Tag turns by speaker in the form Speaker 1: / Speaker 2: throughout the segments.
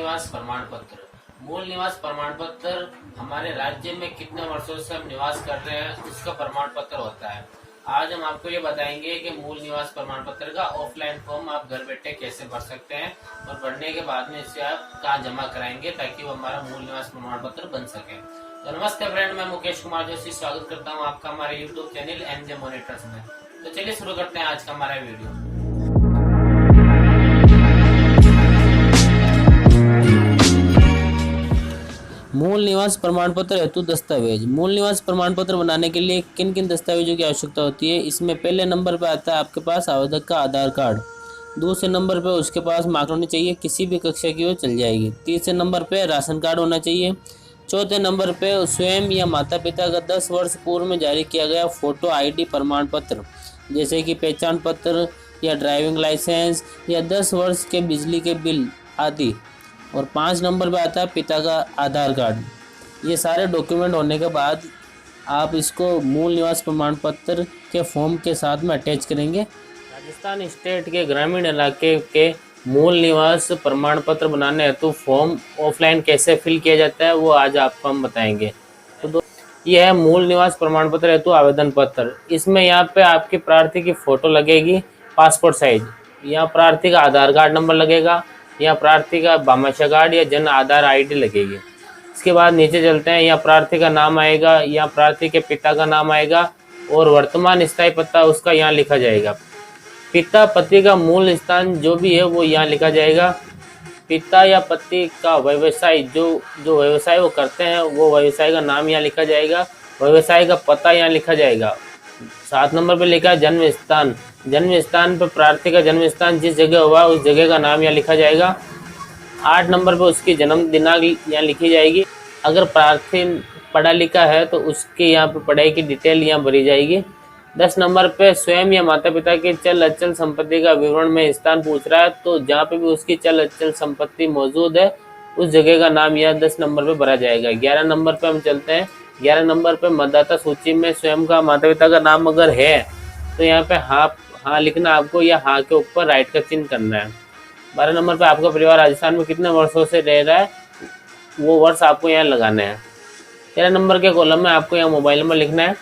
Speaker 1: निवास प्रमाण पत्र। मूल निवास प्रमाण पत्र हमारे राज्य में कितने वर्षों से हम निवास कर रहे हैं उसका प्रमाण पत्र होता है। आज हम आपको ये बताएंगे कि मूल निवास प्रमाण पत्र का ऑफलाइन फॉर्म आप घर बैठे कैसे भर सकते हैं और भरने के बाद में इसे आप कहाँ जमा कराएंगे ताकि वो हमारा मूल निवास प्रमाण पत्र बन सके। तो नमस्ते फ्रेंड, मैं मुकेश कुमार जोशी स्वागत करता हूँ आपका हमारे यूट्यूब चैनल एमजे मॉनिटर्स में। तो चलिए शुरू करते हैं आज का हमारा वीडियो। मूल निवास प्रमाण पत्र हेतु दस्तावेज। मूल निवास प्रमाण पत्र बनाने के लिए किन किन दस्तावेजों की आवश्यकता होती है? इसमें पहले नंबर पर आता है आपके पास आवेदक का आधार कार्ड। दूसरे नंबर पर उसके पास मार्क होनी चाहिए, किसी भी कक्षा की वो चल जाएगी। तीसरे नंबर पर राशन कार्ड होना चाहिए। चौथे नंबर पर स्वयं या माता पिता का 10 वर्ष पूर्व में जारी किया गया फोटो आईडी प्रमाण पत्र, जैसे कि पहचान पत्र या ड्राइविंग लाइसेंस या 10 वर्ष के बिजली के बिल आदि। और 5 नंबर पे आता है पिता का आधार कार्ड। ये सारे डॉक्यूमेंट होने के बाद आप इसको मूल निवास प्रमाण पत्र के फॉर्म के साथ में अटैच करेंगे। राजस्थान स्टेट के ग्रामीण इलाके के मूल निवास प्रमाण पत्र बनाने हेतु फॉर्म ऑफलाइन कैसे फिल किया जाता है वो आज आपको हम बताएंगे। तो ये है मूल निवास प्रमाण पत्र हेतु आवेदन पत्र। इसमें यहाँ पे आपके प्रार्थी की फ़ोटो लगेगी, पासपोर्ट साइज। यहाँ प्रार्थी का आधार कार्ड नंबर लगेगा, या प्रार्थी का भामाशाह कार्ड या जन आधार आईडी लगेगी। इसके बाद नीचे चलते हैं, या प्रार्थी का नाम आएगा, या प्रार्थी के पिता का नाम आएगा और वर्तमान स्थायी पता उसका यहाँ लिखा जाएगा। पिता पति का मूल स्थान जो भी है वो यहाँ लिखा जाएगा। पिता या पति का व्यवसाय जो व्यवसाय वो करते हैं वो व्यवसाय का नाम यहाँ लिखा जाएगा, व्यवसाय का पता यहाँ लिखा जाएगा। 7 नंबर पे लिखा है जन्म स्थान। जन्म स्थान पर प्रार्थी का जन्म स्थान जिस जगह हुआ उस जगह का नाम यहाँ लिखा जाएगा। 8 नंबर पे उसकी जन्म दिनांक यहाँ लिखी जाएगी। अगर प्रार्थी पढ़ा लिखा है तो उसके यहाँ पे पढ़ाई की डिटेल यहाँ भरी जाएगी। 10 नंबर पे स्वयं या माता पिता की चल अचल संपत्ति का विवरण में स्थान पूछ रहा है, तो जहाँ पे भी उसकी चल अचल संपत्ति मौजूद है उस जगह का नाम यहाँ 10 नंबर पे भरा जाएगा। 11 नंबर पे हम चलते हैं। 11 नंबर पे मतदाता सूची में स्वयं का माता पिता का नाम अगर है तो यहाँ पे हाँ लिखना आपको, या हाँ के ऊपर राइट का चिन्ह करना है। 12 नंबर पे आपका परिवार राजस्थान में कितने वर्षों से रह रहा है वो वर्ष आपको यहाँ लगाना है। 13 नंबर के कॉलम में आपको यहाँ मोबाइल नंबर लिखना है।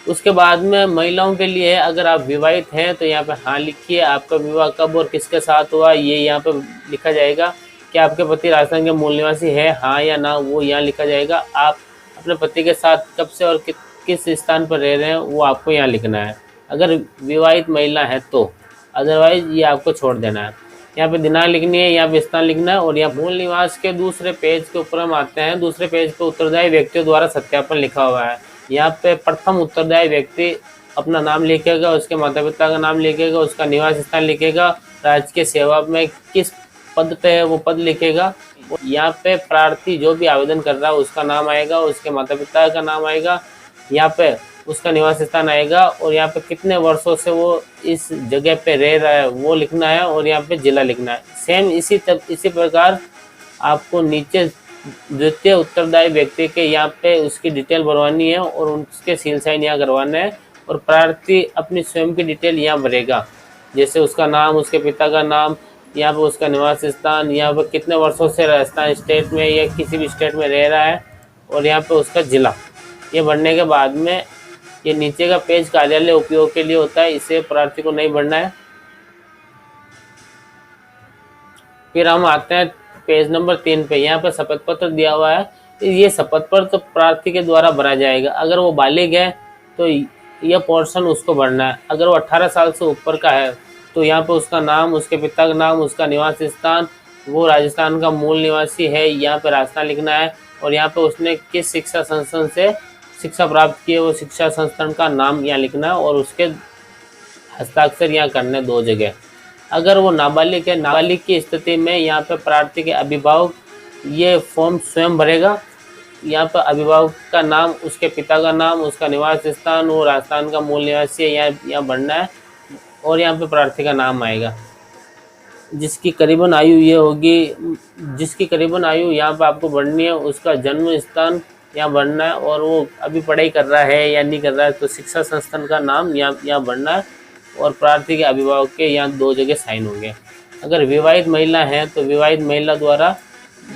Speaker 1: उसके बाद में महिलाओं के लिए अगर आप विवाहित हैं तो यहाँ पे हाँ लिखिए, आपका विवाह कब और किसके साथ हुआ ये यहाँ पे लिखा जाएगा। क्या आपके पति राजस्थान के मूल निवासी है, हाँ या ना, वो यहाँ लिखा जाएगा। आप अपने पति के साथ कब से और किस स्थान पर रह रहे हैं वो आपको यहाँ लिखना है, अगर विवाहित महिला है तो। अदरवाइज ये आपको छोड़ देना है। यहाँ पे दिनांक लिखनी है, यहाँ पे स्थान लिखना है। और यहाँ मूल निवास के दूसरे पेज के ऊपर हम आते हैं। दूसरे पेज पे उत्तरदायी व्यक्तियों द्वारा सत्यापन लिखा हुआ है। यहाँ पे प्रथम उत्तरदायी व्यक्ति अपना नाम लिखेगा, उसके माता पिता का नाम लिखेगा, उसका निवास स्थान लिखेगा, राजकीय सेवा में किस पद पे है वो पद लिखेगा। यहाँ पे प्रार्थी जो भी आवेदन कर रहा है उसका नाम आएगा, उसके माता पिता का नाम आएगा, यहाँ पे उसका निवास स्थान आएगा, और यहाँ पे कितने वर्षों से वो इस जगह पे रह रहा है वो लिखना है, और यहाँ पे जिला लिखना है। सेम इसी प्रकार आपको नीचे द्वितीय उत्तरदायी व्यक्ति के यहाँ पे उसकी डिटेल भरवानी है और उसके सील साइन यहाँ करवाना है। और प्रार्थी अपनी स्वयं की डिटेल यहाँ भरेगा, जैसे उसका नाम, उसके पिता का नाम, यहाँ पे उसका निवास स्थान, यहाँ पे कितने वर्षों से राजस्थान स्टेट में या किसी भी स्टेट में रह रहा है, और यहाँ पे उसका जिला। ये भरने के बाद में ये नीचे का पेज कार्यालय उपयोग के लिए होता है, इसे प्रार्थी को नहीं भरना है। फिर हम आते हैं पेज नंबर 3 पे। यहाँ पे शपथ पत्र दिया हुआ है। ये शपथ पत्र तो प्रार्थी के द्वारा भरा जाएगा। अगर वो बालिग है तो यह पोर्शन उसको भरना है। अगर वो 18 साल से ऊपर का है तो यहाँ पे उसका नाम, उसके पिता का नाम, उसका निवास स्थान, वो राजस्थान का मूल निवासी है, यहाँ पे राजस्थान लिखना है। और यहाँ पे उसने किस शिक्षा संस्थान से शिक्षा प्राप्त की है वो शिक्षा संस्थान का नाम यहाँ लिखना है, और उसके हस्ताक्षर यहाँ करने 2 जगह। अगर वो नाबालिग है, नाबालिग की स्थिति में यहाँ पे प्रार्थी के अभिभावक ये फॉर्म स्वयं भरेगा। यहाँ पर अभिभावक का नाम, उसके पिता का नाम, उसका निवास स्थान, वो राजस्थान का मूल निवासी है, यहाँ भरना है। और यहाँ पे प्रार्थी का नाम आएगा। जिसकी करीबन आयु ये होगी, जिसकी करीबन आयु यहाँ पे आपको भरनी है, उसका जन्म स्थान यहाँ भरना है, और वो अभी पढ़ाई कर रहा है या नहीं कर रहा है तो शिक्षा संस्थान का नाम यहाँ भरना है। और प्रार्थी के अभिभावक के यहाँ 2 जगह साइन होंगे। अगर विवाहित महिला है तो विवाहित महिला द्वारा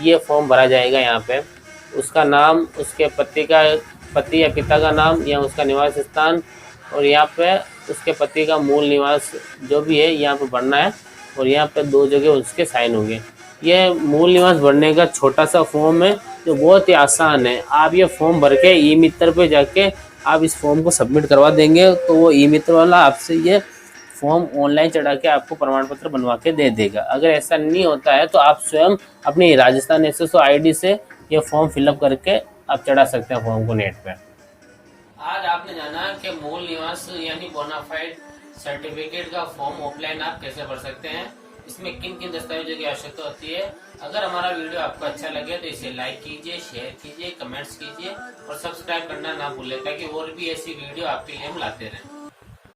Speaker 1: ये फॉर्म भरा जाएगा यहाँ पे। उसका नाम, उसके पति या पिता का नाम या उसका निवास स्थान, और यहाँ पे उसके पति का मूल निवास जो भी है यहाँ पे भरना है, और यहाँ पे 2 जगह उसके साइन होंगे। ये मूल निवास भरने का छोटा सा फॉर्म है जो बहुत ही आसान है। आप ये फॉर्म भर के ई मित्र पे जाके आप इस फॉर्म को सबमिट करवा देंगे तो वो ई मित्र वाला आपसे ये फॉर्म ऑनलाइन चढ़ा के आपको प्रमाण पत्र बनवा के दे देगा। अगर ऐसा नहीं होता है तो आप स्वयं अपनी राजस्थान एसएसओ आईडी से ये फॉर्म फिलअप करके आप चढ़ा सकते हैं फॉर्म को नेट पे। आज आपने जाना कि मूल निवास यानी बोनाफाइड सर्टिफिकेट का फॉर्म ऑफलाइन आप कैसे भर सकते हैं, इसमें किन किन दस्तावेजों की आवश्यकता होती है। अगर हमारा वीडियो आपको अच्छा लगे तो इसे लाइक कीजिए, शेयर कीजिए, कमेंट्स कीजिए और सब्सक्राइब करना ना भूलें ताकि और भी ऐसी वीडियो आपके लिए हम लाते रहें।